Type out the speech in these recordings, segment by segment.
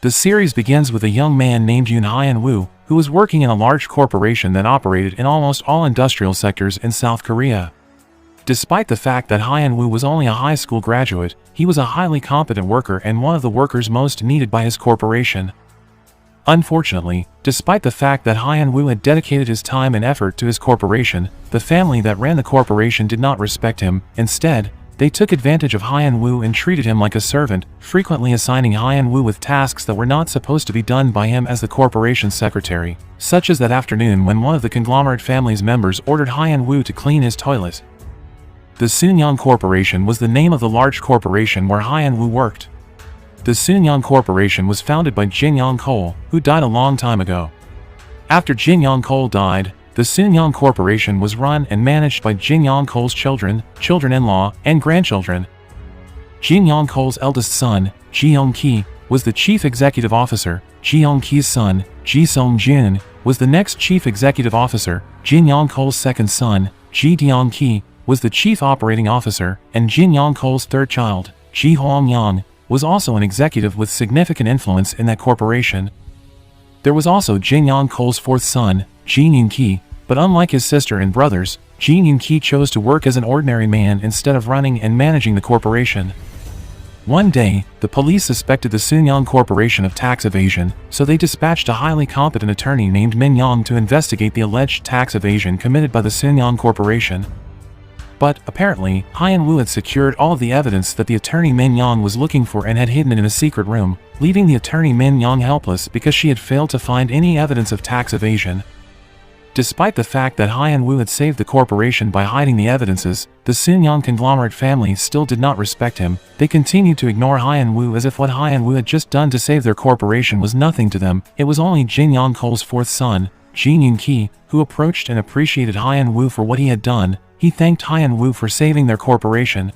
The series begins with a young man named Hyun Woo, who was working in a large corporation that operated in almost all industrial sectors in South Korea. Despite the fact that Hyun Woo was only a high school graduate, he was a highly competent worker and one of the workers most needed by his corporation. Unfortunately, despite the fact that Hyun Woo had dedicated his time and effort to his corporation, the family that ran the corporation did not respect him. Instead, they took advantage of Hyun Woo and treated him like a servant, frequently assigning Hyun Woo with tasks that were not supposed to be done by him as the corporation's secretary, such as that afternoon when one of the conglomerate family's members ordered Hyun Woo to clean his toilet. The Sunyoung Corporation was the name of the large corporation where Hyun Woo worked. The Sunyoung Corporation was founded by Jin Young-kol, who died a long time ago. After Jin Young-kol died, the Sunyoung Corporation was run and managed by Jin Young-kol's children, children-in-law, and grandchildren. Jin Young-kol's eldest son, Ji Young-ki, was the chief executive officer. Ji Young-ki's son, Ji Sung-jun, was the next chief executive officer. Jin Young-kol's second son, Ji Deong-ki, was the chief operating officer, and Jin Young-kol's third child, Ji Hwang-yang, was also an executive with significant influence in that corporation. There was also Jin Young-kol's fourth son, Ji Yoon-ki, but unlike his sister and brothers, Ji Yoon-ki chose to work as an ordinary man instead of running and managing the corporation. One day, the police suspected the Sunyoung Corporation of tax evasion, so they dispatched a highly competent attorney named Min Young to investigate the alleged tax evasion committed by the Sunyoung Corporation. But, apparently, Hyun Woo had secured all of the evidence that the attorney Min Young was looking for and had hidden it in a secret room, leaving the attorney Min Young helpless because she had failed to find any evidence of tax evasion. Despite the fact that Hyun Woo had saved the corporation by hiding the evidences, the Sunyoung conglomerate family still did not respect him. They continued to ignore Hyun Woo as if what Hyun Woo had just done to save their corporation was nothing to them. It was only Jin Young-kol's fourth son, Ji Yoon-ki, who approached and appreciated Hyun Woo for what he had done. He thanked Hyun Woo for saving their corporation.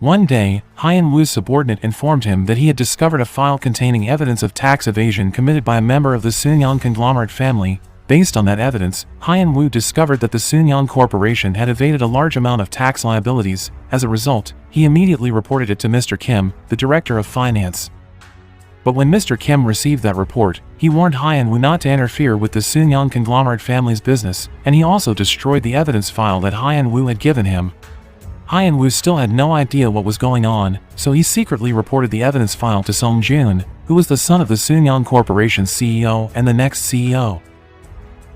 One day, Hyun Woo's subordinate informed him that he had discovered a file containing evidence of tax evasion committed by a member of the Sunyoung conglomerate family. Based on that evidence, Hyun Woo discovered that the Sunyoung Corporation had evaded a large amount of tax liabilities. As a result, he immediately reported it to Mr. Kim, the director of finance. But when Mr. Kim received that report, he warned Hyun Woo not to interfere with the Sunyoung conglomerate family's business, and he also destroyed the evidence file that Hyun Woo had given him. Hyun Woo still had no idea what was going on, so he secretly reported the evidence file to Sung Jun, who was the son of the Sunyoung Corporation's CEO and the next CEO.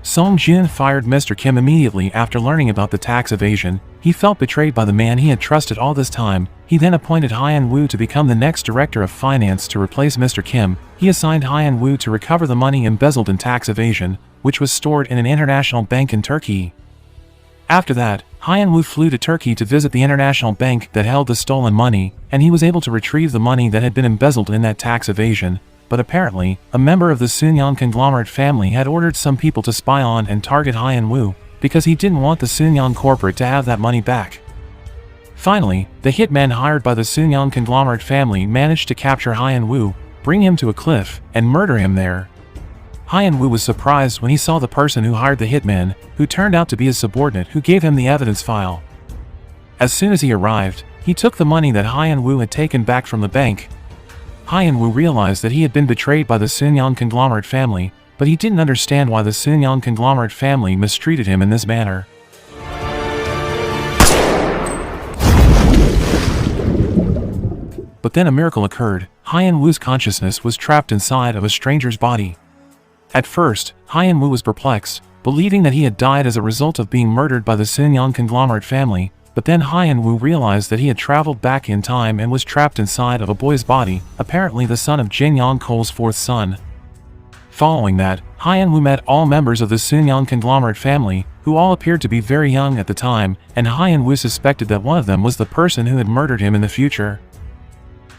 Sung Jun fired Mr. Kim immediately after learning about the tax evasion. He felt betrayed by the man he had trusted all this time. He then appointed Hyun Woo to become the next director of finance to replace Mr. Kim. He assigned Hyun Woo to recover the money embezzled in tax evasion, which was stored in an international bank in Turkey. After that, Hyun Woo flew to Turkey to visit the international bank that held the stolen money, and he was able to retrieve the money that had been embezzled in that tax evasion. But apparently, a member of the Sunyoung conglomerate family had ordered some people to spy on and target Hyun Woo, because he didn't want the Sunyoung corporate to have that money back. Finally, the hitmen hired by the Sunyoung conglomerate family managed to capture Hyun Woo, bring him to a cliff, and murder him there. Hyun Woo was surprised when he saw the person who hired the hitmen, who turned out to be his subordinate who gave him the evidence file. As soon as he arrived, he took the money that Hyun Woo had taken back from the bank. Hyun Woo realized that he had been betrayed by the Sunyoung conglomerate family, but he didn't understand why the Sunyoung conglomerate family mistreated him in this manner. But then a miracle occurred. Hyun Woo's consciousness was trapped inside of a stranger's body. At first, Hyun Woo was perplexed, believing that he had died as a result of being murdered by the Sunyoung conglomerate family. But then Hyun Woo realized that he had traveled back in time and was trapped inside of a boy's body, apparently the son of Jin Young-kol's fourth son. Following that, Hyun Woo met all members of the Sunyoung conglomerate family, who all appeared to be very young at the time, and Hyun Woo suspected that one of them was the person who had murdered him in the future.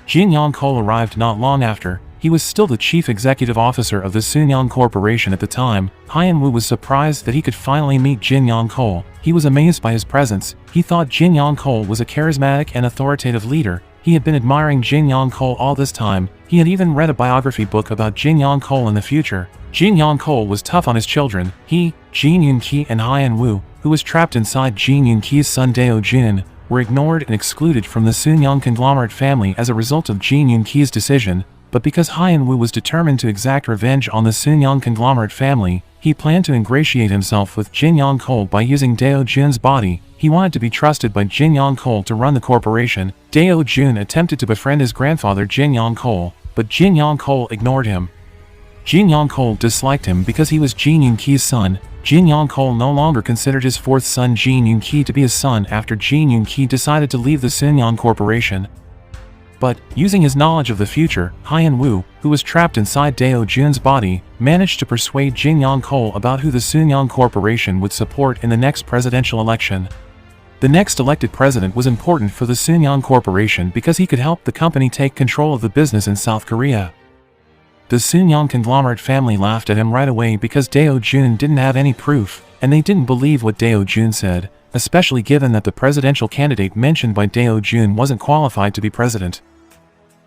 Jin Young-kol arrived not long after. He was still the chief executive officer of the Sunyoung Corporation at the time. Hyun Woo was surprised that he could finally meet Jin Young-kol. He was amazed by his presence. He thought Jin Young-kol was a charismatic and authoritative leader. He had been admiring Jin Young-kol all this time. He had even read a biography book about Jin Young-kol in the future. Jin Young-kol was tough on his children. He, Ji Yoon-ki, and Hyun Woo, who was trapped inside Ji Yoon-ki's son Tae Hyun, were ignored and excluded from the Sunyoung conglomerate family as a result of Ji Yoon-ki's decision. but because Hyun Woo was determined to exact revenge on the Soon-young conglomerate family, he planned to ingratiate himself with Jin Young-kol by using Tae Hyun's body. He wanted to be trusted by Jin Young-kol to run the corporation. Tae Hyun attempted to befriend his grandfather Jin Young-kol, but Jin Young-kol ignored him. Jin Young-kol disliked him because he was Jin Yoon-ki's son. Jin Young-kol no longer considered his fourth son Jin Yoon-ki to be his son after Jin Yoon-ki decided to leave the Soon-young corporation. But, using his knowledge of the future, Hyun Woo, who was trapped inside Tae Hyun's body, managed to persuade Jin Young-kol about who the Soon-young corporation would support in the next presidential election. The next elected president was important for the Soon-young corporation because he could help the company take control of the business in South Korea. The Soon-young conglomerate family laughed at him right away because Tae Hyun didn't have any proof, and they didn't believe what Tae Hyun said, especially given that the presidential candidate mentioned by Tae Hyun wasn't qualified to be president.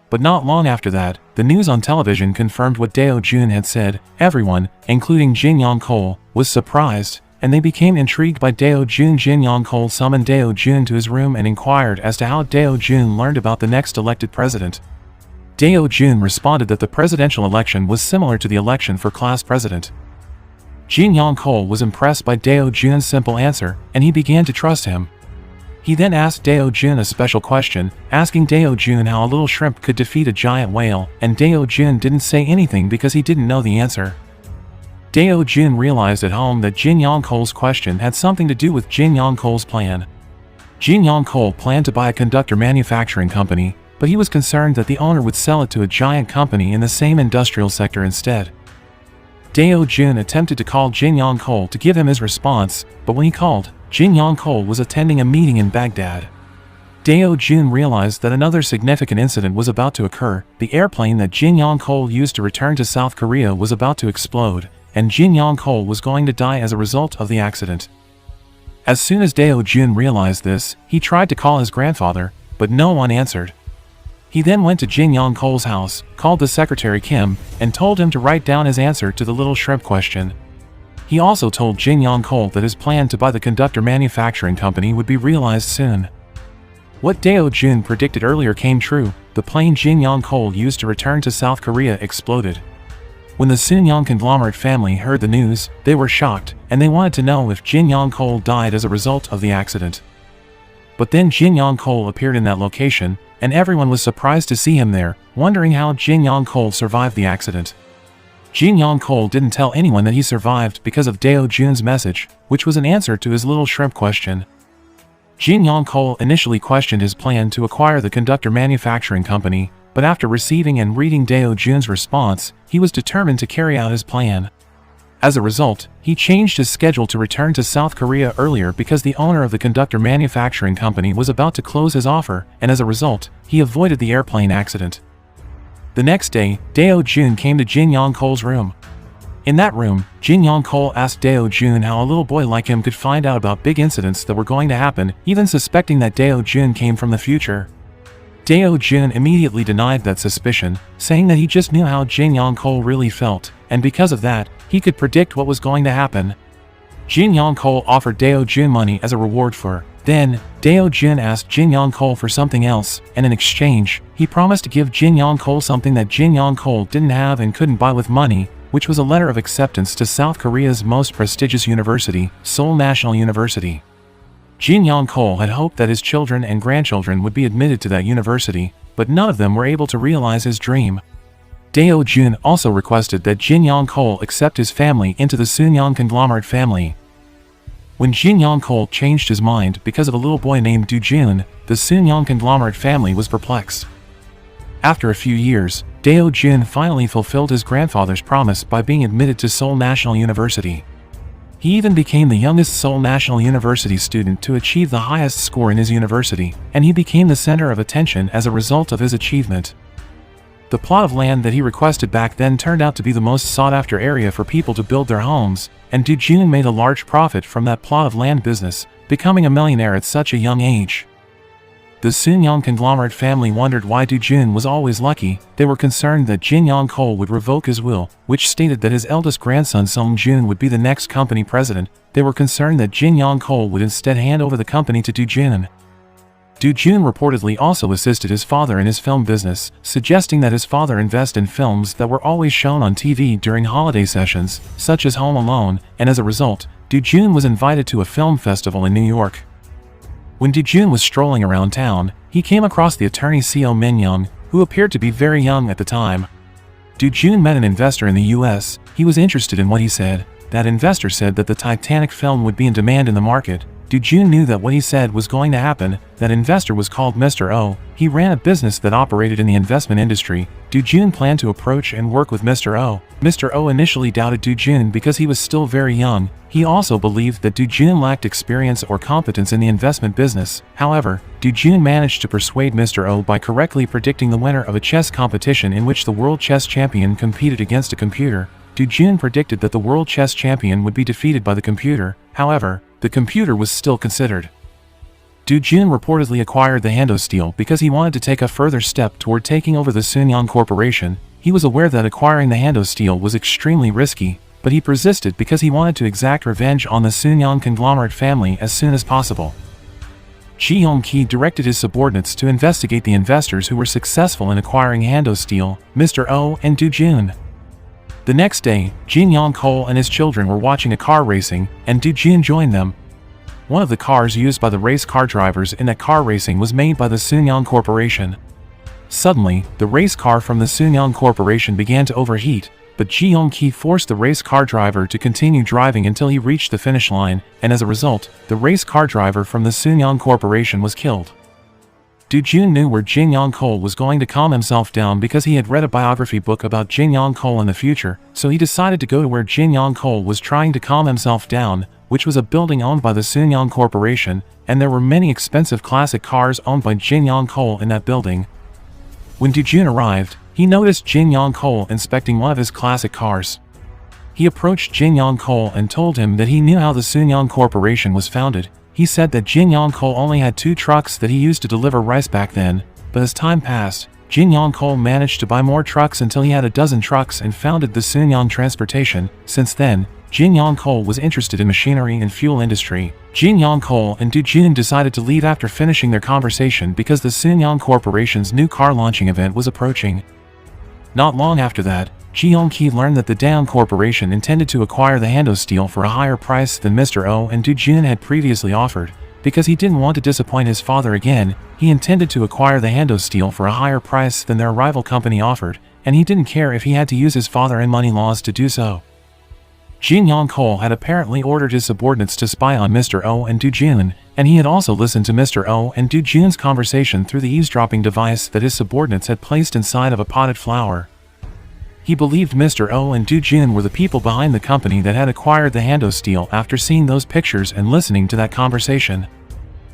But not long after that, the news on television confirmed what Tae Hyun had said. Everyone, including Jin Young-kol, was surprised, and they became intrigued by Tae Hyun. Jin Young-kol summoned Tae Hyun to his room and inquired as to how Tae Hyun learned about the next elected president. Tae Hyun responded that the presidential election was similar to the election for class president. Jin Young-kol was impressed by Tae Hyun's simple answer, and he began to trust him. He then asked Tae Hyun a special question, asking Tae Hyun how a little shrimp could defeat a giant whale, and Tae Hyun didn't say anything because he didn't know the answer. Tae Hyun realized at home that Jin Young-kol's question had something to do with Jin Young-kol's plan. Jin Young-kol planned to buy a conductor manufacturing company, but he was concerned that the owner would sell it to a giant company in the same industrial sector instead. Tae Hyun attempted to call Jin Young-kol to give him his response, but when he called, Jin Young-kol was attending a meeting in Baghdad. Tae Hyun realized that another significant incident was about to occur. The airplane that Jin Young-kol used to return to South Korea was about to explode, and Jin Young-kol was going to die as a result of the accident. As soon as Tae Hyun realized this, he tried to call his grandfather, but no one answered. He then went to Jin Young-kol's house, called the secretary Kim, and told him to write down his answer to the little shrimp question. He also told Jin Young-kol that his plan to buy the conductor manufacturing company would be realized soon. What Tae Hyun predicted earlier came true. The plane Jin Young-kol used to return to South Korea exploded. When the Soon-young conglomerate family heard the news, they were shocked, and they wanted to know if Jin Young-kol died as a result of the accident. But then Jin Young-kol appeared in that location, and everyone was surprised to see him there, wondering how Jin Young-kol survived the accident. Jin Young-kol didn't tell anyone that he survived because of Tae Hyun's message, which was an answer to his little shrimp question. Jin Young-kol initially questioned his plan to acquire the conductor manufacturing company, but after receiving and reading Tae Hyun's response, he was determined to carry out his plan. As a result, he changed his schedule to return to South Korea earlier because the owner of the conductor manufacturing company was about to close his offer, and as a result, he avoided the airplane accident. The next day, Tae Hyun came to Jin Young-kol's room. In that room, Jin Young-kol asked Tae Hyun how a little boy like him could find out about big incidents that were going to happen, even suspecting that Tae Hyun came from the future. Tae Hyun immediately denied that suspicion, saying that he just knew how Jin Young-kol really felt, and because of that, he could predict what was going to happen. Jin Young-kol offered Tae Hyun money as a reward for. Then, Tae Hyun asked Jin Young-kol for something else, and in exchange, he promised to give Jin Young-kol something that Jin Young-kol didn't have and couldn't buy with money, which was a letter of acceptance to South Korea's most prestigious university, Seoul National University. Jin Young-kol had hoped that his children and grandchildren would be admitted to that university, but none of them were able to realize his dream. Tae Hyun also requested that Jin Young-kol accept his family into the Soon-young conglomerate family. When Jin Young-kol changed his mind because of a little boy named Do-jun, the Soon-young conglomerate family was perplexed. After a few years, Tae Hyun finally fulfilled his grandfather's promise by being admitted to Seoul National University. He even became the youngest Seoul National University student to achieve the highest score in his university, and he became the center of attention as a result of his achievement. The plot of land that he requested back then turned out to be the most sought-after area for people to build their homes, and Do-jun made a large profit from that plot of land business, becoming a millionaire at such a young age. The Soon-young conglomerate family wondered why Do-jun was always lucky. They were concerned that Jin Young-kol would revoke his will, which stated that his eldest grandson Sung-jun would be the next company president. They were concerned that Jin Young-kol would instead hand over the company to Do-jun. Jun reportedly also assisted his father in his film business, suggesting that his father invest in films that were always shown on TV during holiday sessions, such as Home Alone, and as a result, Jun was invited to a film festival in New York. When Jun was strolling around town, he came across the attorney Seo Min-young, who appeared to be very young at the time. Jun met an investor in the US. He was interested in what he said. That investor said that the Titanic film would be in demand in the market. Jun knew that what he said was going to happen. That investor was called Mr. Oh. He ran a business that operated in the investment industry. Jun planned to approach and work with Mr. Oh. Mr. Oh initially doubted Jun because he was still very young. He also believed that Jun lacked experience or competence in the investment business. However, Jun managed to persuade Mr. Oh by correctly predicting the winner of a chess competition in which the world chess champion competed against a computer. Jun predicted that the world chess champion would be defeated by the computer. However, the computer was still considered. Jun reportedly acquired the Hando Steel because he wanted to take a further step toward taking over the Sunyoung Corporation. He was aware that acquiring the Hando Steel was extremely risky, but he persisted because he wanted to exact revenge on the Sunyoung conglomerate family as soon as possible. Ji Yong-ki directed his subordinates to investigate the investors who were successful in acquiring Hando Steel, Mr. Oh and Jun. The next day, Jin Young-kol and his children were watching a car racing, and Jun joined them. One of the cars used by the race car drivers in that car racing was made by the Sunyoung Corporation. Suddenly, the race car from the Sunyoung Corporation began to overheat, but Ji Yong-ki forced the race car driver to continue driving until he reached the finish line, and as a result, the race car driver from the Sunyoung Corporation was killed. Jun knew where Jin Young-kol was going to calm himself down because he had read a biography book about Jin Young-kol in the future, so he decided to go to where Jin Young-kol was trying to calm himself down, which was a building owned by the Sunyoung Corporation, and there were many expensive classic cars owned by Jin Young-kol in that building. When Jun arrived, he noticed Jin Young-kol inspecting one of his classic cars. He approached Jin Young-kol and told him that he knew how the Sunyoung Corporation was founded. He said that Jin Young-kol only had 2 trucks that he used to deliver rice back then, but as time passed, Jin Young-kol managed to buy more trucks until he had a dozen trucks and founded the Sunyoung Transportation. Since then, Jin Young-kol was interested in machinery and fuel industry. Jin Young-kol and Jun decided to leave after finishing their conversation because the Sunyoung Corporation's new car launching event was approaching. Not long after that, Ji Yong-ki learned that the Daewon Corporation intended to acquire the Hando Steel for a higher price than Mr. Oh and Jun had previously offered. Because he didn't want to disappoint his father again, he intended to acquire the Hando Steel for a higher price than their rival company offered, and he didn't care if he had to use his father and money laws to do so. Jin Young-kol had apparently ordered his subordinates to spy on Mr. Oh and Jun, and he had also listened to Mr. Oh and Jun's conversation through the eavesdropping device that his subordinates had placed inside of a potted flower. He believed Mr. Oh and Jun were the people behind the company that had acquired the Hando Steel after seeing those pictures and listening to that conversation.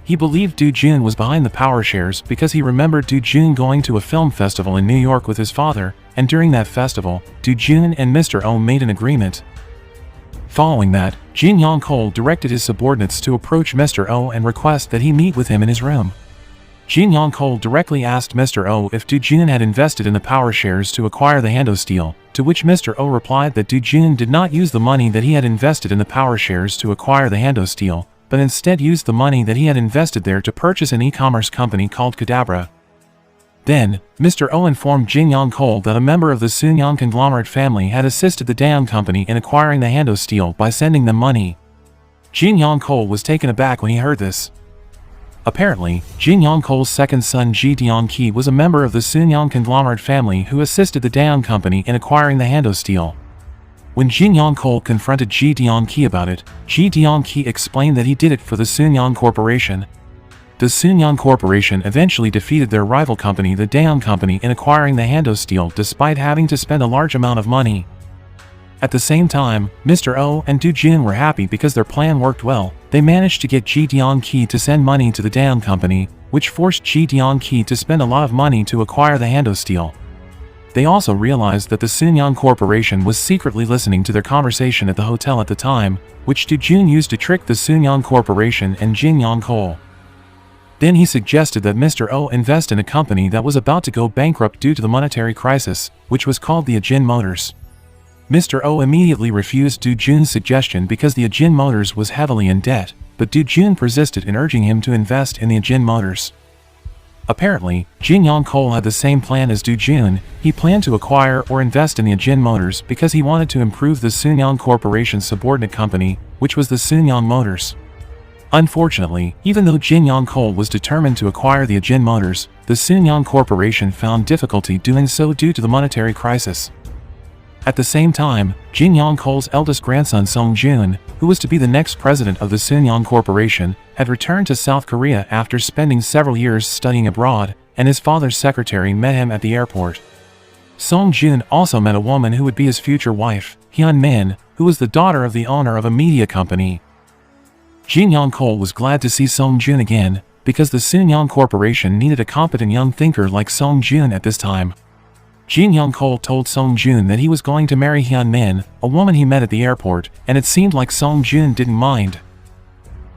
He believed Jun was behind the power shares because he remembered Jun going to a film festival in New York with his father, and during that festival, Jun and Mr. Oh made an agreement. Following that, Jin Young-kol directed his subordinates to approach Mr. Oh and request that he meet with him in his room. Jin Young-kol directly asked Mr. Oh if Jun had invested in the power shares to acquire the Hando Steel, to which Mr. Oh replied that Jun did not use the money that he had invested in the power shares to acquire the Hando Steel, but instead used the money that he had invested there to purchase an e-commerce company called KDrama. Then, Mr. Oh informed Jin Young-kol that a member of the Sunyoung conglomerate family had assisted the Daewon company in acquiring the Hando Steel by sending them money. Jin Young-kol was taken aback when he heard this. Apparently, Jin Young-kol's second son Ji Deong-ki was a member of the Sunyoung conglomerate family who assisted the Daewon company in acquiring the Hando Steel. When Jin Young-kol confronted Ji Deong-ki about it, Ji Deong-ki explained that he did it for the Sunyoung Corporation. The Sunyoung Corporation eventually defeated their rival company, the Daewon company, in acquiring the Hando Steel despite having to spend a large amount of money. At the same time, Mr. Oh and Jun were happy because their plan worked well. They managed to get Ji Deong-ki to send money to the Daewon company, which forced Ji Deong-ki to spend a lot of money to acquire the Hando Steel. They also realized that the Sunyoung Corporation was secretly listening to their conversation at the hotel at the time, which Jun used to trick the Sunyoung Corporation and Jin Young-kol. Then he suggested that Mr. Oh invest in a company that was about to go bankrupt due to the monetary crisis, which was called the Ajin Motors. Mr. Oh immediately refused Jun's suggestion because the Ajin Motors was heavily in debt, but Jun persisted in urging him to invest in the Ajin Motors. Apparently, Jin Young-kol had the same plan as Do-jun. He planned to acquire or invest in the Ajin Motors because he wanted to improve the Soonyang Corporation's subordinate company, which was the Soonyang Motors. Unfortunately, even though Jin Young-kol was determined to acquire the Ajin Motors, the Soonyang Corporation found difficulty doing so due to the monetary crisis. At the same time, Jin Young-kol's eldest grandson Sung-jun, who was to be the next president of the Soonyang Corporation, had returned to South Korea after spending several years studying abroad, and his father's secretary met him at the airport. Sung-jun also met a woman who would be his future wife, Hyun Min, who was the daughter of the owner of a media company. Jin Young-kol was glad to see Sung-jun again, because the Soonyang Corporation needed a competent young thinker like Sung-jun at this time. Jin Young-kol told Sung-jun that he was going to marry Hyun Min, a woman he met at the airport, and it seemed like Sung-jun didn't mind.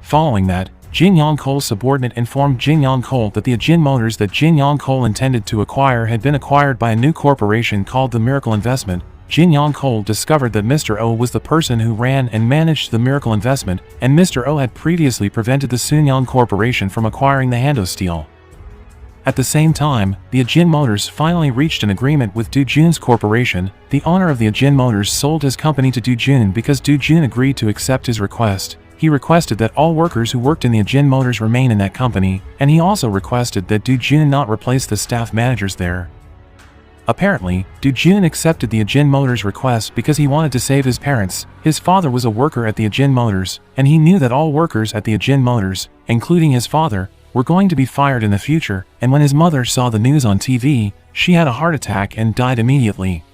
Following that, Jin Young-kol's subordinate informed Jin Young-kol that the Ajin Motors that Jin Young-kol intended to acquire had been acquired by a new corporation called the Miracle Investment. Jin Young-kol discovered that Mr. Oh was the person who ran and managed the Miracle Investment, and Mr. Oh had previously prevented the Soonyang Corporation from acquiring the Hando Steel. At the same time, the Ajin Motors finally reached an agreement with Do-jun's corporation. The owner of the Ajin Motors sold his company to Do-jun because Do-jun agreed to accept his request. He requested that all workers who worked in the Ajin Motors remain in that company, and he also requested that Do-jun not replace the staff managers there. Apparently, Do-jun accepted the Ajin Motors' request because he wanted to save his parents. His father was a worker at the Ajin Motors, and he knew that all workers at the Ajin Motors, including his father, were going to be fired in the future, and when his mother saw the news on TV, she had a heart attack and died immediately.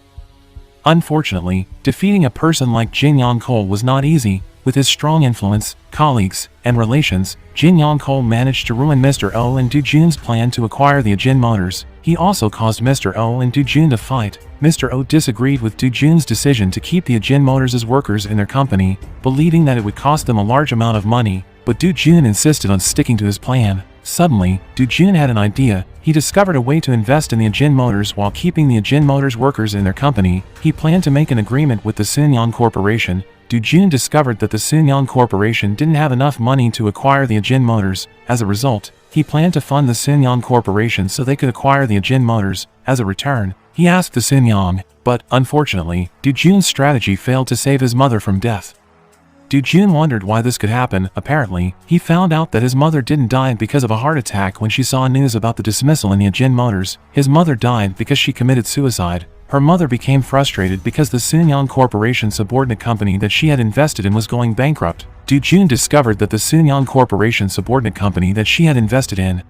Unfortunately, defeating a person like Jin Young-kol was not easy. With his strong influence, colleagues, and relations, Jin Young-kol managed to ruin Mr. Oh and Do-jun's plan to acquire the Ajin Motors. He also caused Mr. Oh and Do-jun to fight. Mr. Oh disagreed with Do-jun's decision to keep the Ajin Motors as workers in their company, believing that it would cost them a large amount of money, but Do-jun insisted on sticking to his plan. Suddenly, Do-jun had an idea. He discovered a way to invest in the Ajin Motors while keeping the Ajin Motors workers in their company. He planned to make an agreement with the Soonyang Corporation. Do-jun discovered that the Soonyang Corporation didn't have enough money to acquire the Ajin Motors. As a result, he planned to fund the Soonyang Corporation so they could acquire the Ajin Motors. As a return, he asked the Soonyang, but, unfortunately, Do-jun's strategy failed to save his mother from death. Do-jun wondered why this could happen. Apparently, he found out that his mother didn't die because of a heart attack when she saw news about the dismissal in the Ajin Motors. His mother died because she committed suicide. Her mother became frustrated because the Soonyang Corporation subordinate company that she had invested in was going bankrupt. Do-jun discovered that the Soonyang Corporation subordinate company that she had invested in,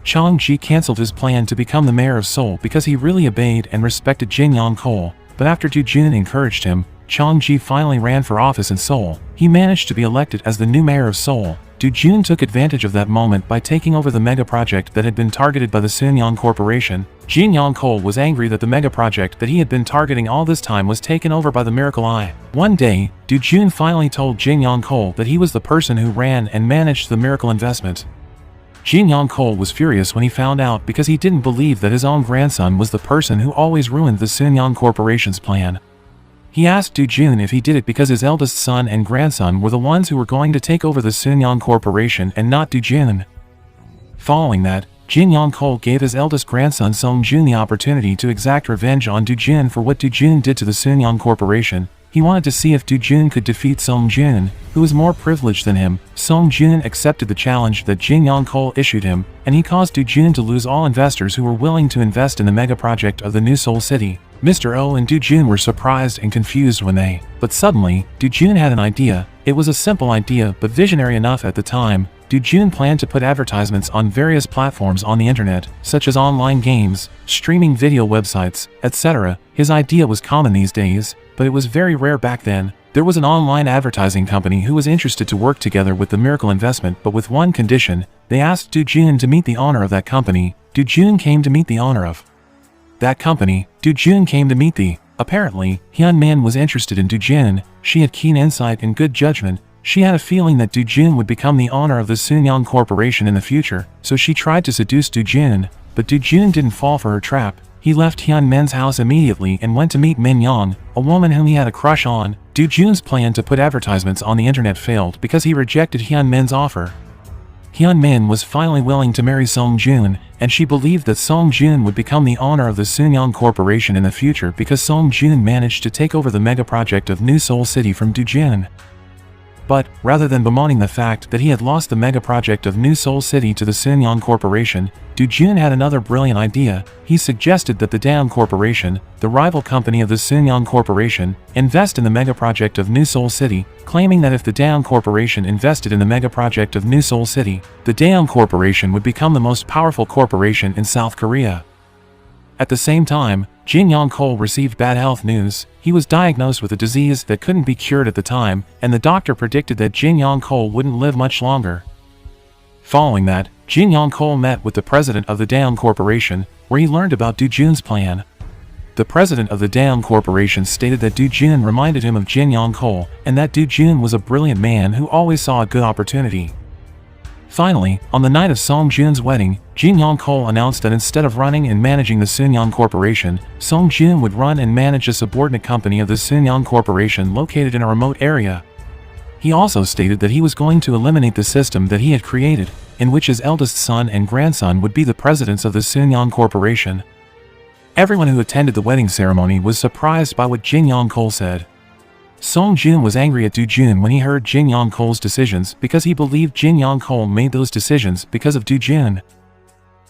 Chang-ji cancelled his plan to become the mayor of Seoul because he really obeyed and respected Jin Young-kol. But after Do-jun encouraged him, Chang-ji finally ran for office in Seoul. He managed to be elected as the new mayor of Seoul. Do-jun took advantage of that moment by taking over the mega project that had been targeted by the Soonyang Corporation. Jin Young-kol was angry that the mega project that he had been targeting all this time was taken over by the Miracle Eye. One day, Do-jun finally told Jin Young-kol that he was the person who ran and managed the Miracle Investment. Jin Young-kol was furious when he found out because he didn't believe that his own grandson was the person who always ruined the Soonyang Corporation's plan. He asked Do-jun if he did it because his eldest son and grandson were the ones who were going to take over the Soonyang Corporation and not Do-jun. Following that, Jin Young-kol gave his eldest grandson Sung-jun the opportunity to exact revenge on Do-jun for what Do-jun did to the Soonyang Corporation. He wanted to see if Do-jun could defeat Sung-jun, who was more privileged than him. Sung-jun accepted the challenge that Jin Young-kol issued him, and he caused Do-jun to lose all investors who were willing to invest in the mega project of the new Seoul city. Mr. Oh and Do-jun were surprised and confused but suddenly, Do-jun had an idea. It was a simple idea but visionary enough at the time. Do-jun planned to put advertisements on various platforms on the internet, such as online games, streaming video websites, etc. His idea was common these days, but it was very rare back then. There was an online advertising company who was interested to work together with the Miracle Investment, but with one condition. They asked Do-jun to meet the owner of that company. Do-jun came to meet the owner of that company. Do-jun came to meet Apparently, Hyun Min was interested in Do-jun. She had keen insight and good judgment. She had a feeling that Do-jun would become the owner of the Soonyang Corporation in the future, so she tried to seduce Do-jun, but Do-jun didn't fall for her trap. He left Hyun Min's house immediately and went to meet Min Young, a woman whom he had a crush on. Do-jun's plan to put advertisements on the internet failed because he rejected Hyun Min's offer. Hyun Min was finally willing to marry Song Joon, and she believed that Song Joon would become the owner of the Soonyoung Corporation in the future because Song Joon managed to take over the mega project of New Seoul City from Do Joon. But, rather than bemoaning the fact that he had lost the mega project of New Seoul City to the Soonyoung Corporation, Do Joon had another brilliant idea. He suggested that the Daeum Corporation, the rival company of the Soonyoung Corporation, invest in the mega project of New Seoul City, claiming that if the Daeum Corporation invested in the mega project of New Seoul City, the Daeum Corporation would become the most powerful corporation in South Korea. At the same time, Jin Young-kol received bad health news. He was diagnosed with a disease that couldn't be cured at the time, and the doctor predicted that Jin Young-kol wouldn't live much longer. Following that, Jin Young-kol met with the president of the Daeum Corporation, where he learned about Do Joon's plan. The president of the Daeum Corporation stated that Do Joon reminded him of Jin Young-kol, and that Do Joon was a brilliant man who always saw a good opportunity. Finally, on the night of Song Joon's wedding, Jin Young-kol announced that instead of running and managing the Soonyoung Corporation, Song Joon would run and manage a subordinate company of the Soonyoung Corporation located in a remote area. He also stated that he was going to eliminate the system that he had created, in which his eldest son and grandson would be the presidents of the Soonyoung Corporation. Everyone who attended the wedding ceremony was surprised by what Jin Young-kol said. Song Joon was angry at Do Joon when he heard Jin Young-kol's decisions because he believed Jin Young-kol made those decisions because of Do Joon.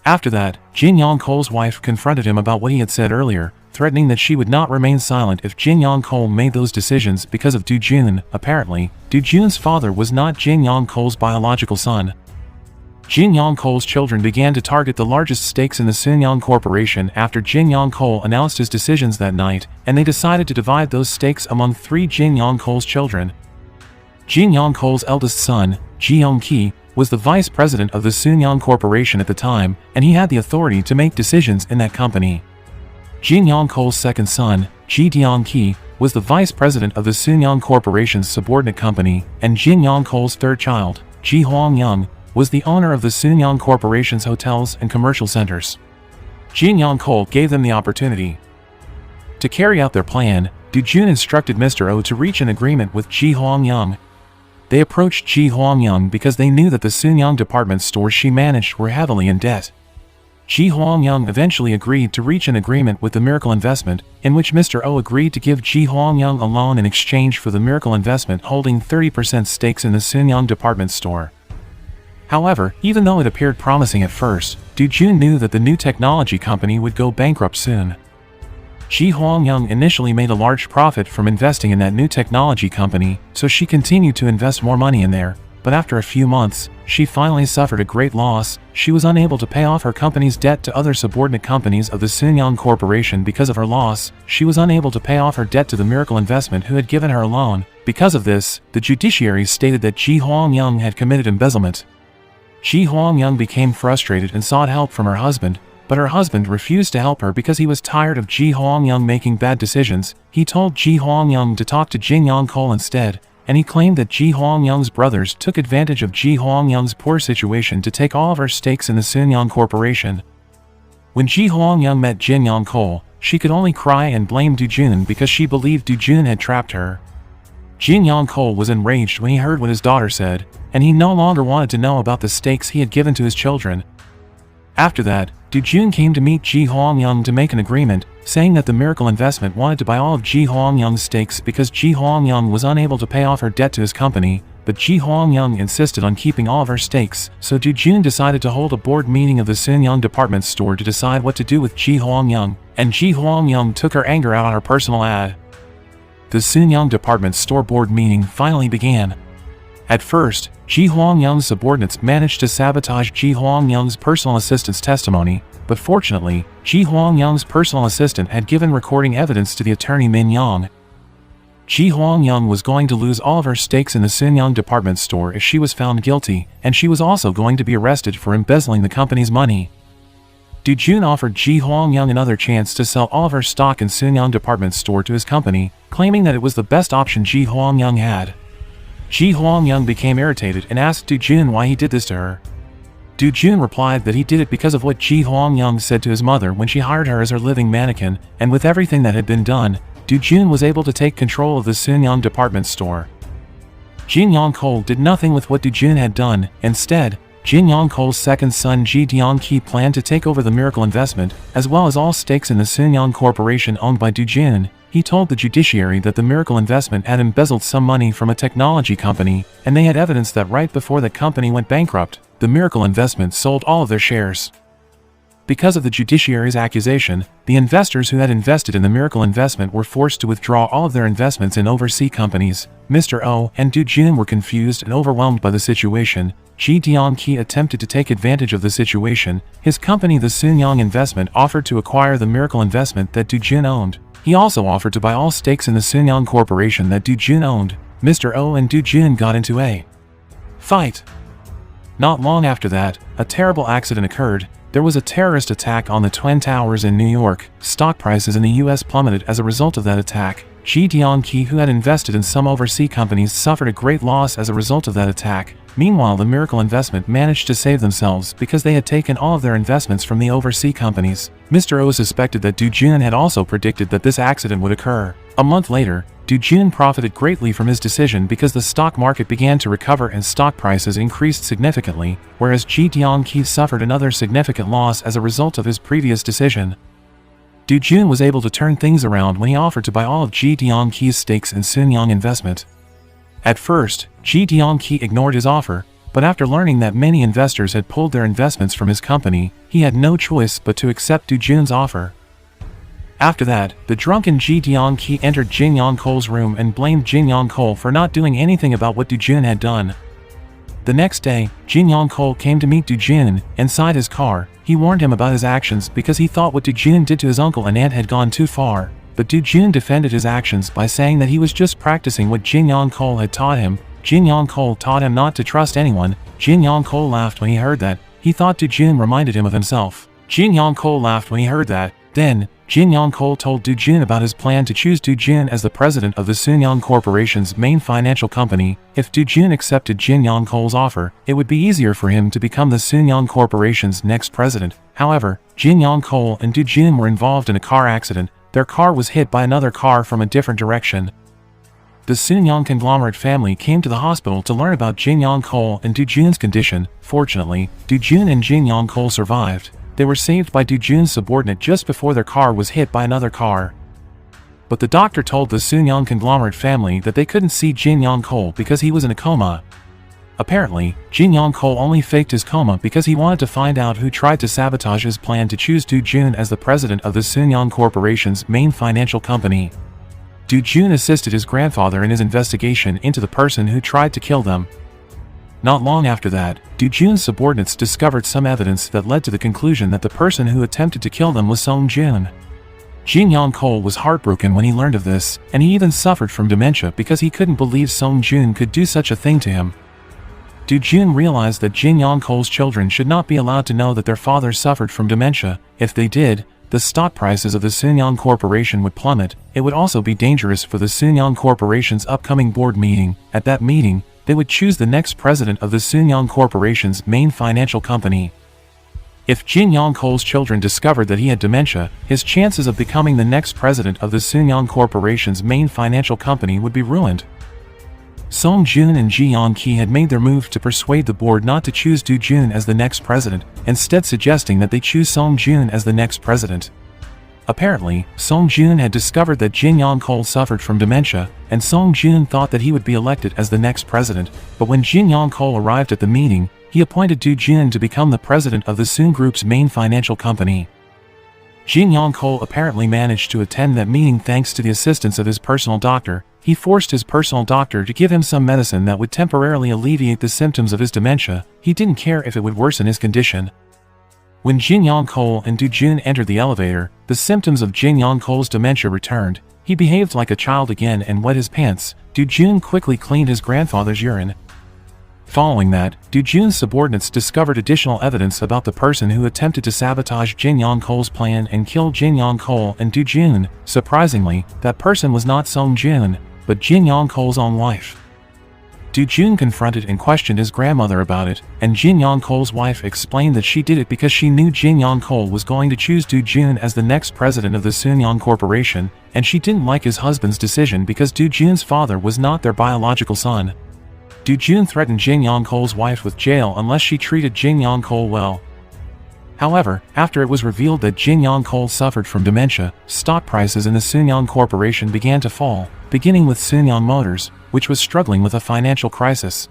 After that, Jin Young-kol's wife confronted him about what he had said earlier, threatening that she would not remain silent if Jin Young-kol made those decisions because of Do Joon. Apparently, Do Joon's father was not Jin Young-kol's biological son. Jin Young-kol's children began to target the largest stakes in the Soonyoung Corporation after Jin Young-kol announced his decisions that night, and they decided to divide those stakes among 3 Jin Young-kol's children. Jin Young-kol's eldest son, Ji Young-ki, was the vice president of the Soonyoung Corporation at the time, and he had the authority to make decisions in that company. Jin Young-kol's second son, Ji Deong-ki, was the vice president of the Soonyoung Corporation's subordinate company, and Jin Young-kol's third child, Ji Hwang-young, was the owner of the Soonyoung Corporation's hotels and commercial centers. Jin Young-kol gave them the opportunity. To carry out their plan, Do Joon instructed Mr. Oh to reach an agreement with Ji Hwang-young. They approached Ji Hwang-young because they knew that the Soonyoung department stores she managed were heavily in debt. Ji Hwang-young eventually agreed to reach an agreement with the Miracle Investment, in which Mr. Oh agreed to give Ji Hwang-young a loan in exchange for the Miracle Investment holding 30% stakes in the Soonyoung department store. However, even though it appeared promising at first, Do Joon knew that the new technology company would go bankrupt soon. Ji Hwang-young initially made a large profit from investing in that new technology company, so she continued to invest more money in there, but after a few months, she finally suffered a great loss. She was unable to pay off her company's debt to other subordinate companies of the Soonyoung Corporation because of her loss. She was unable to pay off her debt to the Miracle Investment who had given her a loan. Because of this, the judiciary stated that Ji Hwang-young had committed embezzlement. Ji Hwang-young became frustrated and sought help from her husband, but her husband refused to help her because he was tired of Ji Hwang-young making bad decisions. He told Ji Hwang-young to talk to Jin Young-kol instead, and he claimed that Ji Hwang-young's brothers took advantage of Ji Hwang-young's poor situation to take all of her stakes in the Soonyoung Corporation. When Ji Hwang-young met Jin Young-kol, she could only cry and blame Do Joon because she believed Do Joon had trapped her. Jin Young-kol was enraged when he heard what his daughter said, and he no longer wanted to know about the stakes he had given to his children. After that, Do Joon came to meet Ji Hwang-young to make an agreement, saying that the Miracle Investment wanted to buy all of Ji Hwang-young's stakes because Ji Hwang-young was unable to pay off her debt to his company, but Ji Hwang-young insisted on keeping all of her stakes, so Do Joon decided to hold a board meeting of the Soonyoung department store to decide what to do with Ji Hwang-young, and Ji Hwang-young took her anger out on her personal ad. The Soonyoung department store board meeting finally began. At first, Ji Hwang-young's subordinates managed to sabotage Ji Hwang-young's personal assistant's testimony, but fortunately, Ji Hwang-young's personal assistant had given recording evidence to the attorney Min Young. Ji Hwang-young was going to lose all of her stakes in the Soonyoung department store if she was found guilty, and she was also going to be arrested for embezzling the company's money. Do Joon offered Ji Hwang-young another chance to sell all of her stock in Soonyoung department store to his company, claiming that it was the best option Ji Hwang-young had. Ji Hwang-young became irritated and asked Do Joon why he did this to her. Do Joon replied that he did it because of what Ji Hwang-young said to his mother when she hired her as her living mannequin, and with everything that had been done, Do Joon was able to take control of the Soonyoung department store. Jin Young-kol did nothing with what Do Joon had done. Instead, Jin Young Ko's second son Ji Dong-ki planned to take over the Miracle Investment, as well as all stakes in the Soon-Young Corporation owned by Do-jin. He told the judiciary that the Miracle Investment had embezzled some money from a technology company, and they had evidence that right before the company went bankrupt, the Miracle Investment sold all of their shares. Because of the judiciary's accusation, the investors who had invested in the Miracle Investment were forced to withdraw all of their investments in overseas companies. Mr. Oh and Do-jin were confused and overwhelmed by the situation. Ji Dong-ki attempted to take advantage of the situation. His company, the Soon-Young Investment, offered to acquire the Miracle Investment that Do-jin owned. He also offered to buy all stakes in the Soon-Young Corporation that Do-jin owned. Mr. Oh and Do-jin got into a fight. Not long after that, a terrible accident occurred. There was a terrorist attack on the Twin Towers in New York. Stock prices in the US plummeted as a result of that attack. Ji Dong-ki, who had invested in some overseas companies, suffered a great loss as a result of that attack. Meanwhile, the Miracle Investment managed to save themselves because they had taken all of their investments from the overseas companies. Mr. Oh suspected that Do-jin had also predicted that this accident would occur. A month later, Do-jin profited greatly from his decision because the stock market began to recover and stock prices increased significantly, whereas Ji Dong-ki suffered another significant loss as a result of his previous decision. Do-jin was able to turn things around when he offered to buy all of Ji Dong-ki's stakes in Soon-Young Investment. At first, Ji Dong-ki ignored his offer, but after learning that many investors had pulled their investments from his company, he had no choice but to accept Do-jin's offer. After that, the drunken Ji Dong-ki entered Jin Young Ko's room and blamed Jin Young Ko for not doing anything about what Do-jin had done. The next day, Jin Young Ko came to meet Do-jin. Inside his car, he warned him about his actions because he thought what Do-jin did to his uncle and aunt had gone too far. But Do-jin defended his actions by saying that he was just practicing what Jin Young Ko had taught him. Jin Young Ko taught him not to trust anyone. Jin Young Ko laughed when he heard that. He thought Do-jin reminded him of himself. Jin Young Ko laughed when he heard that. Then, Jin Young Ko told Do-jin about his plan to choose Do-jin as the president of the Soon-Young Corporation's main financial company. If Do-jin accepted Jin Young Ko's offer, it would be easier for him to become the Soon-Young Corporation's next president. However, Jin Young Ko and Do-jin were involved in a car accident. Their car was hit by another car from a different direction. The Soon-Young conglomerate family came to the hospital to learn about Jin Young Ko and Do-jin's condition. Fortunately, Do-jin and Jin Young Ko survived. They were saved by Do-jin's subordinate just before their car was hit by another car. But the doctor told the Soon-Young conglomerate family that they couldn't see Jin Young Ko because he was in a coma. Apparently, Jin Young Ko only faked his coma because he wanted to find out who tried to sabotage his plan to choose Do-jin as the president of the Soon-Young Corporation's main financial company. Do-jin assisted his grandfather in his investigation into the person who tried to kill them. Not long after that, Do-jin's subordinates discovered some evidence that led to the conclusion that the person who attempted to kill them was Song-jin. Jin Young Ko was heartbroken when he learned of this, and he even suffered from dementia because he couldn't believe Song-jin could do such a thing to him. Do-jin realized that Jin Young Ko's children should not be allowed to know that their father suffered from dementia. If they did, the stock prices of the Soon-Young Corporation would plummet. It would also be dangerous for the Soon-Young Corporation's upcoming board meeting. At that meeting, they would choose the next president of the Soon-Young Corporation's main financial company. If Jin Young Ko's children discovered that he had dementia, his chances of becoming the next president of the Soon-Young Corporation's main financial company would be ruined. Song-jin and Ji Young-ki had made their move to persuade the board not to choose Do-jin as the next president, instead suggesting that they choose Song-jin as the next president. Apparently, Song-jin had discovered that Jin Young Ko suffered from dementia, and Song-jin thought that he would be elected as the next president. But when Jin Young Ko arrived at the meeting, he appointed Do-jin to become the president of the Soon Group's main financial company. Jin Young Ko apparently managed to attend that meeting thanks to the assistance of his personal doctor. He forced his personal doctor to give him some medicine that would temporarily alleviate the symptoms of his dementia. He didn't care if it would worsen his condition. When Jin Young Ko and Do-jin entered the elevator, the symptoms of Jin Young Ko's dementia returned. He behaved like a child again and wet his pants. Do-jin quickly cleaned his grandfather's urine. Following that, Do-jin's subordinates discovered additional evidence about the person who attempted to sabotage Jin Young Ko's plan and kill Jin Young Ko and Do-jin. Surprisingly, that person was not Song-jin, but Jin Young Ko's own wife. Do-jin confronted and questioned his grandmother about it, and Jin Young Ko's wife explained that she did it because she knew Jin Young Ko was going to choose Do-jin as the next president of the Soon-Young Corporation, and she didn't like his husband's decision because Do-jin's father was not their biological son. Jun threatened Jin Yong-kol's wife with jail unless she treated Jin Yong-kol well. However, after it was revealed that Jin Yong-kol suffered from dementia, stock prices in the Sunyang Corporation began to fall, beginning with Sunyang Motors, which was struggling with a financial crisis.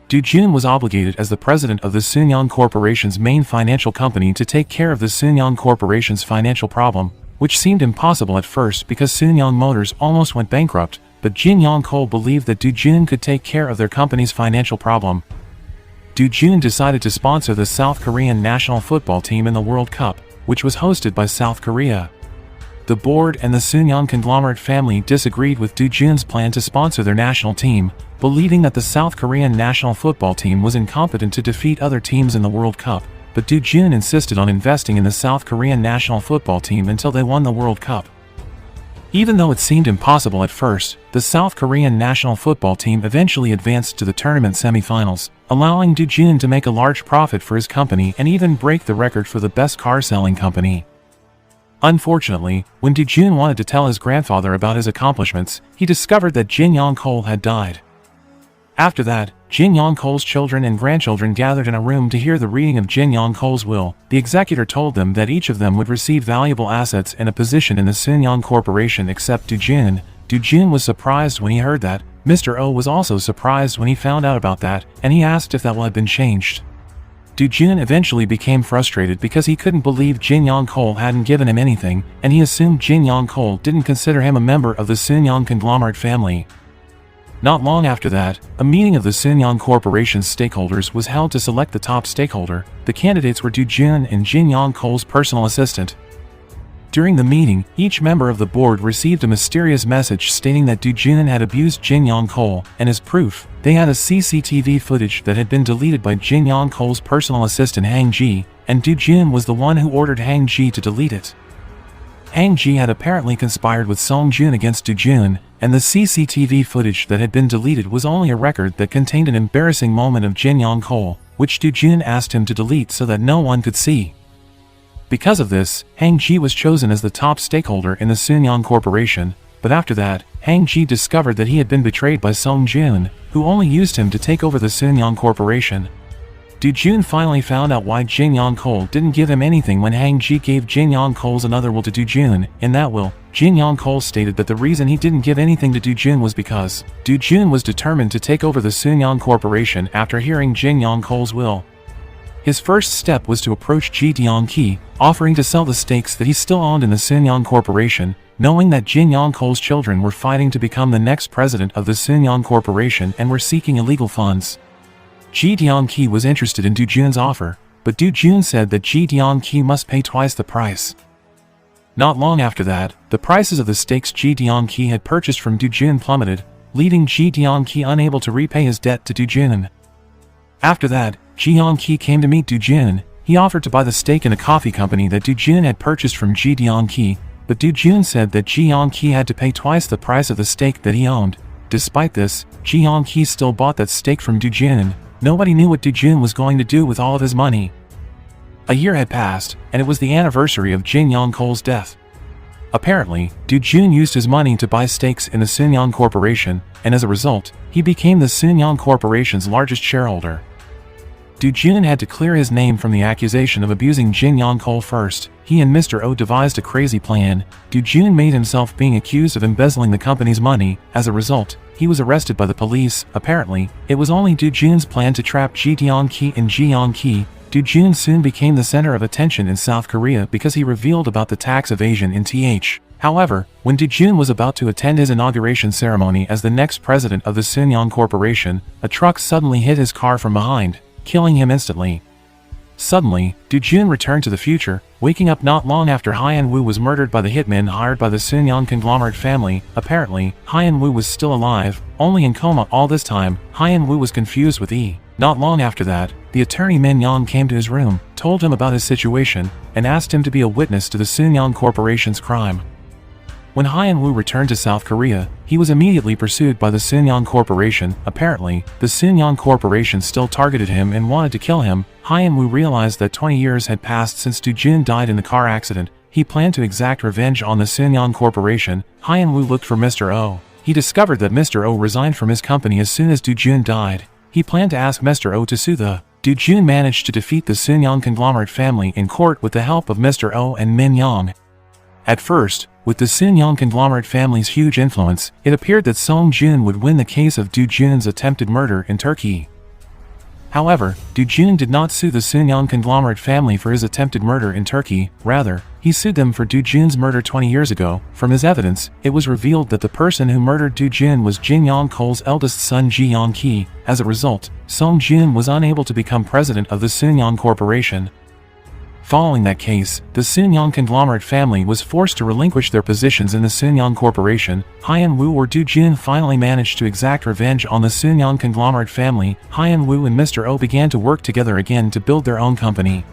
Jun was obligated as the president of the Sunyang Corporation's main financial company to take care of the Sunyang Corporation's financial problem, which seemed impossible at first because Sunyang Motors almost went bankrupt, but Jin Yong-kol believed that Jun could take care of their company's financial problem. Jun decided to sponsor the South Korean national football team in the World Cup, which was hosted by South Korea. The board and the Sunyang conglomerate family disagreed with Jun's plan to sponsor their national team, believing that the South Korean national football team was incompetent to defeat other teams in the World Cup, but Jun insisted on investing in the South Korean national football team until they won the World Cup. Even though it seemed impossible at first, the South Korean national football team eventually advanced to the tournament semifinals, allowing Jun to make a large profit for his company and even break the record for the best car-selling company. Unfortunately, when Jun wanted to tell his grandfather about his accomplishments, he discovered that Jin Yong-kol had died. After that, Jin Yong-kol's children and grandchildren gathered in a room to hear the reading of Jin Yong-kol's will. The executor told them that each of them would receive valuable assets and a position in the Sunyang Corporation except Jun. Jun was surprised when he heard that. Mr. Oh was also surprised when he found out about that, and he asked if that will have been changed. Jun eventually became frustrated because he couldn't believe Jin Yong-kol hadn't given him anything, and he assumed Jin Yong-kol didn't consider him a member of the Sunyang conglomerate family. Not long after that, a meeting of the Sunyang Corporation's stakeholders was held to select the top stakeholder. The candidates were Jun and Jin Yong-kol's personal assistant. During the meeting, each member of the board received a mysterious message stating that Jun had abused Jin Yong-kol, and as proof, they had a CCTV footage that had been deleted by Jin Yong-kol's personal assistant Hang Ji, and Jun was the one who ordered Hang Ji to delete it. Hang Ji had apparently conspired with Song Jun against Jun, and the CCTV footage that had been deleted was only a record that contained an embarrassing moment of Jin Yong-kol, which Jun asked him to delete so that no one could see. Because of this, Hang Ji was chosen as the top stakeholder in the Sunyang Corporation, but after that, Hang Ji discovered that he had been betrayed by Song Jun, who only used him to take over the Sunyang Corporation. Jun finally found out why Jin Yong-kol didn't give him anything when Hang Ji gave Jin Yong-kol's another will to Jun. In that will, Jin Yong-kol stated that the reason he didn't give anything to Jun was because Jun was determined to take over the Sunyang Corporation after hearing Jin Yong-kol's will. His first step was to approach Ji Deong-ki, offering to sell the stakes that he still owned in the Sunyang Corporation, knowing that Jin Yong-kol's children were fighting to become the next president of the Sunyang Corporation and were seeking illegal funds. Ji Deong-ki was interested in Jun's offer, but Jun said that Ji Deong-ki must pay twice the price. Not long after that, the prices of the stakes Ji Deong-ki had purchased from Jun plummeted, leaving Ji Deong-ki unable to repay his debt to Jun. After that, Ji Deong-ki came to meet Jun. He offered to buy the stake in a coffee company that Jun had purchased from Ji Deong-ki, but Jun said that Ji Deong-ki had to pay twice the price of the stake that he owned. Despite this, Ji Deong-ki still bought that stake from Jun. Nobody knew what Jun was going to do with all of his money. A year had passed, and it was the anniversary of Jin Yong-kol's death. Apparently, Jun used his money to buy stakes in the Sunyang Corporation, and as a result, he became the Sunyang Corporation's largest shareholder. Jun had to clear his name from the accusation of abusing Jin Yong-kol first. He and Mr. Oh devised a crazy plan. Jun made himself being accused of embezzling the company's money. As a result, he was arrested by the police. Apparently, it was only Jun's plan to trap Ji Deong-ki and Ji Deong-ki. Jun soon became the center of attention in South Korea because he revealed about the tax evasion in TH. However, when Jun was about to attend his inauguration ceremony as the next president of the Sunyang Corporation, a truck suddenly hit his car from behind, killing him instantly. Suddenly, Jun returned to the future, waking up not long after Hyun Woo was murdered by the hitmen hired by the Sunyang conglomerate family. Apparently, Hyun Woo was still alive, only in coma all this time. Hyun Woo was confused with E. Not long after that, the attorney Min Young came to his room, told him about his situation, and asked him to be a witness to the Sunyang Corporation's crime. When Hyun Woo returned to South Korea, he was immediately pursued by the Sunyang Corporation. Apparently, the Sunyang Corporation still targeted him and wanted to kill him. Hyun Woo realized that 20 years had passed since Jun died in the car accident. He planned to exact revenge on the Sunyang Corporation. Hyun Woo looked for Mr. Oh. he discovered that Mr. O resigned from his company as soon as Do-jun died. He planned to ask Mr. O to sue the Do-jun managed to defeat the Soon-young conglomerate family in court with the help of Mr. O and Min Young. At first, with the Soon-young conglomerate family's huge influence, it appeared that Song-jun would win the case of Do-jun's attempted murder in Turkey. However, Do-jun did not sue the Soon-young conglomerate family for his attempted murder in Turkey. Rather, he sued them for Do-jun's murder 20 years ago. From his evidence, it was revealed that the person who murdered Do-jun was Jin Yong-kol's eldest son Ji Yong-ki. As a result, Song-jun was unable to become president of the Soon-young Corporation. Following that case, the Soon-young conglomerate family was forced to relinquish their positions in the Soon-young Corporation. Hyun Woo or Do-jun finally managed to exact revenge on the Soon-young conglomerate family. Hyun Woo and Mr. O began to work together again to build their own company.